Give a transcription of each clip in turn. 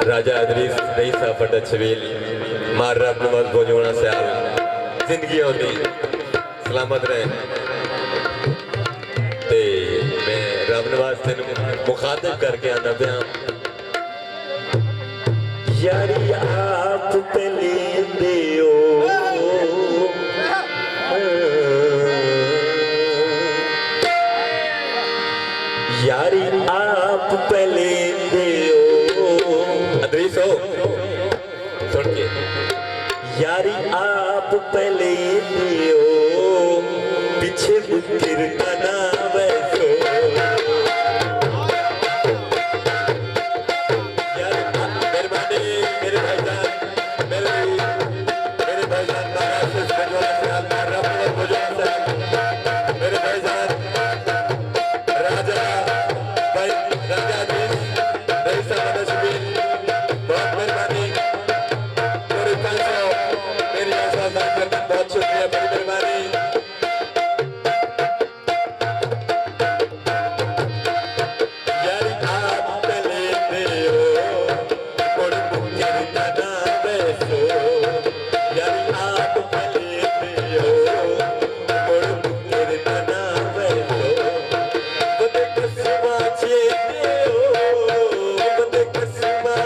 राजा अदरीस नहीं साफट छबील मार रब नवाज बोझोना सयाल जिंदगी होती सलामत रहे ते मैं रब नवाज तेन मुखातिब करके आना पिया यारी आप पे लेंदे ओ यारी आप पे लेंदे अदरीस हो सुन के यारी आप पहले दियो पीछे मुकिर तना वैसो यार मेहरबानी मेरे भाईजान मेरे भाईजान नाराज बजवाना से हाल रब बजवाना से मेरे भाईजान राजा भाई राजा अदरीस रईस साहब नशबील बहुत मेहरबानी पूरे 500 मेरी आवाज़ करना बहुत शुक्रिया बड़ी मेहरबानी यारी आप पहले दियो कोई मुकिर तना वैसो यारी आप पहले दियो कोई मुकिर तना वैसो बदे कसमा छे दियो बदे कसमा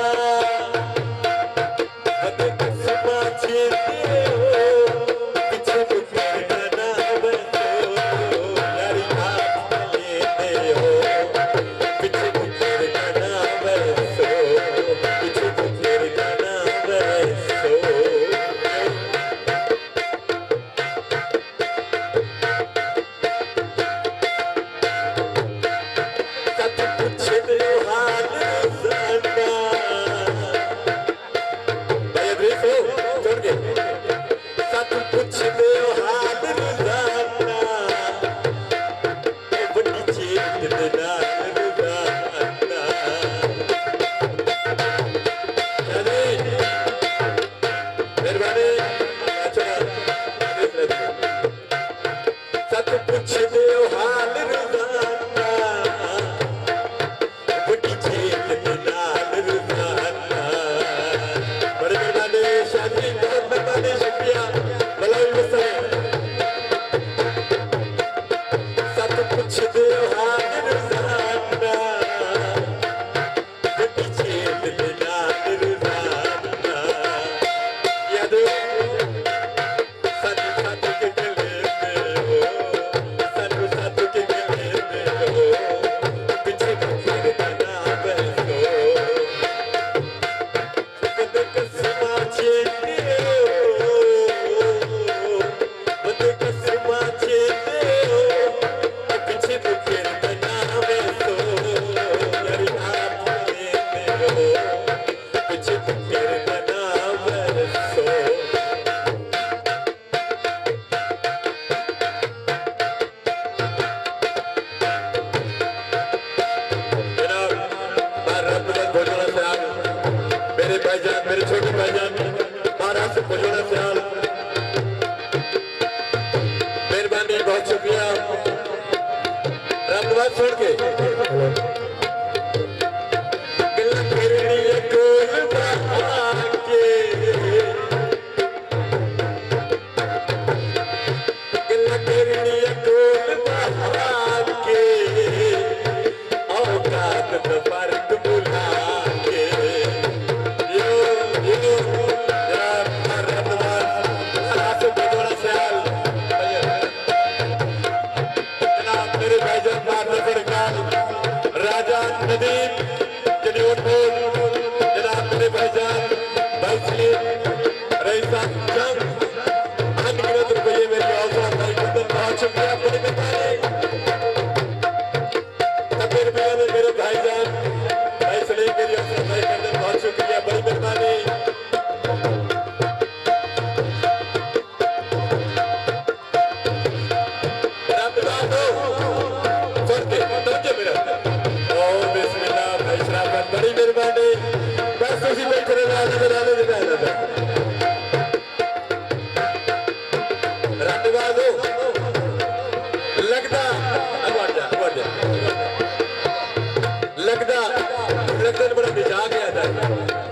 मेरे छोटे भाईजान महाराष्ट्र बोझोना से हाल मेहरबानी बहुत शुक्रिया रब नवाज छोड़ के राजा नदीम जनाब मेरे भाईजान भाई सलीम रईस जंग अनगिनत रुपये मेरी हौसला भाई बहुत शुक्रिया बड़ी मेहरबानी तबीर भैया ने मेरे भाईजान भाई सलीम मेरी हौसला भाई बहुत शुक्रिया बड़ी मेहरबानी बड़ी मेहरबानी बस उसी बैठे लगता बड़ा मिजाज आता है।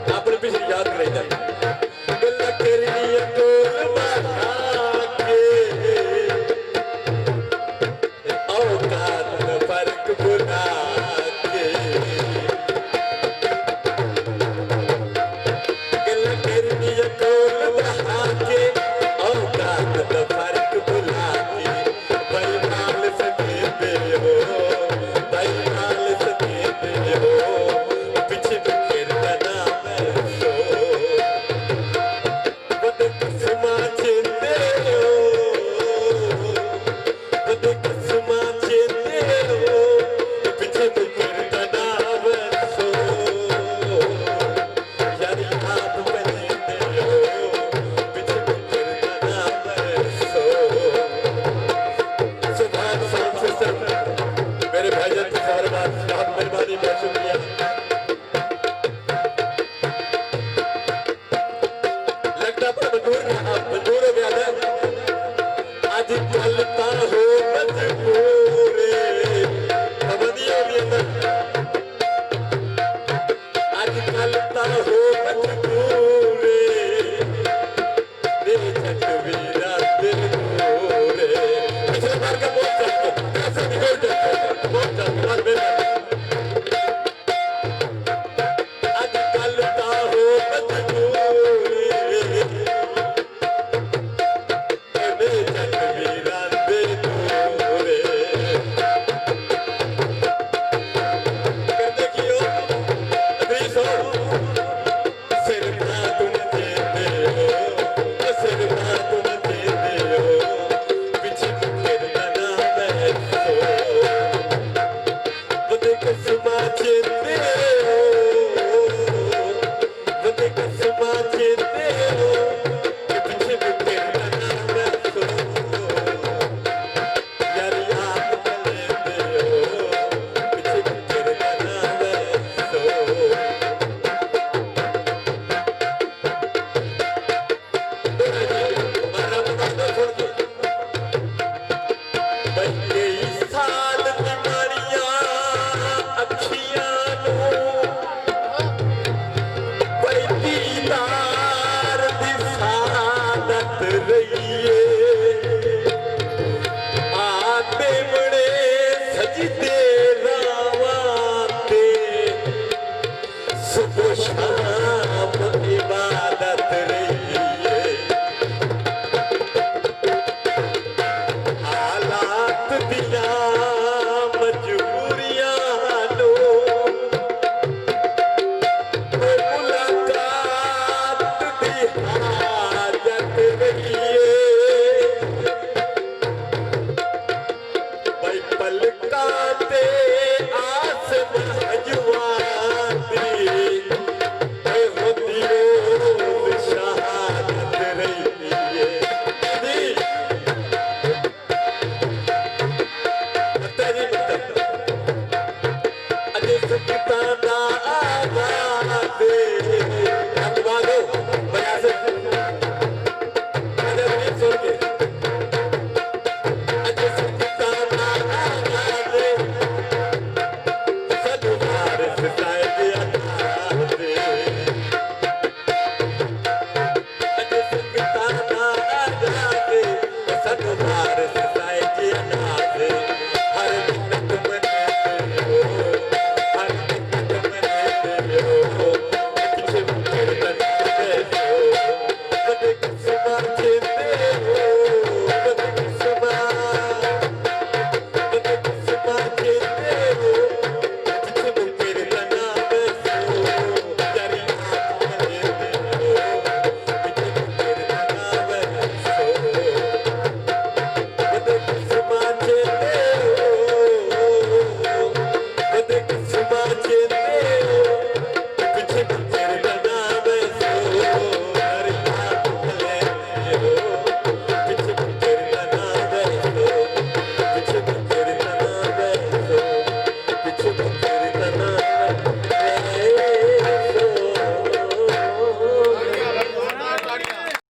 कलता हो मजबूरे मेरे जट वीरा दिल गोरे पिछले बार का बहुत ऐसा निकल बहुत बात में आज कलता हो मजबूरे मेरे जट वीरा दिल गोरे कर देखियो सुबह शाम